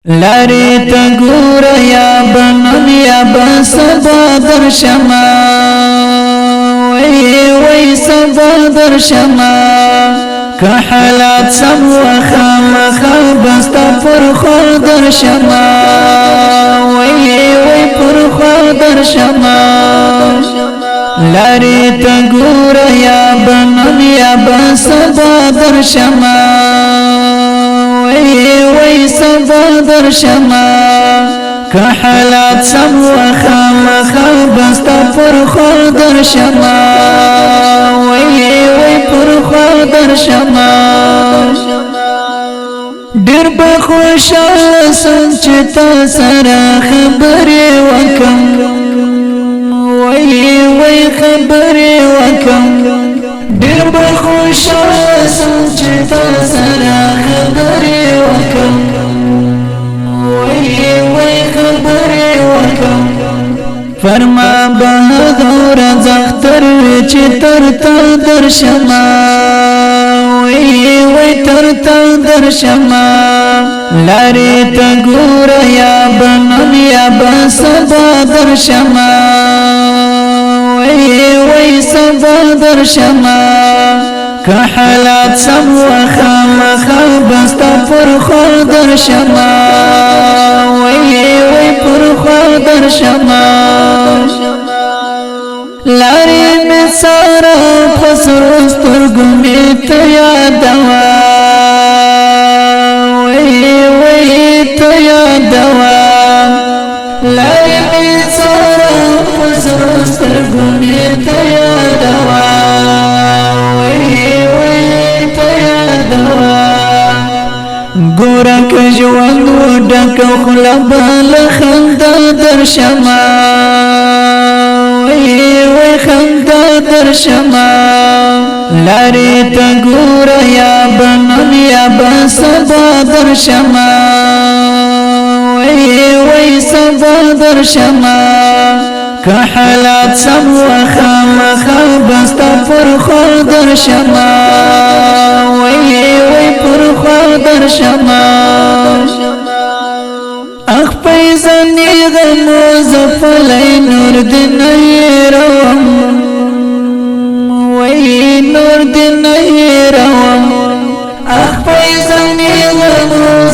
لاری تا گورا یا بنم یا بسبا در شما وی سبا در شما که حالات سم و خامخا بستا پر خور در شما وی پر خور در شما لاری تا گورا یا بنم یا بسبا در شما وی سبا در شما که حالات سم و خامخا بستا پر خور در شما وی پر خور در شما دیر بخوشال سن چه تا سرا خبری وکم وی خبری وکم دیر بخوشال سن چه تا سرا خبری وکم وی خبری وکم فرما بهادر زختر چه تر تا در شما وی تر تا در شما لاری تا گورا یا بنم یا بسبا در شما وی سبا در شما که حالات سم و خامخا بستا پر خور در شما وی پر خور در شما لاری می سارا خسر استرگو می تیادوا وی تیادوا لاری می سارا خسر استرگو می تیادوا وی تیادوا گورا که جوان و ڈک خلبال خندا در شما وی خندا در شما لاری تا گورا یا بنم یا بسبا در شما وی سبا در شما که حالات سم و خامخا بستا پر خور در شما وی پر خور در شما اخ پیزنی غمو زفلی نور دنی روم وی نور دنی روم اخ پیزنی غمو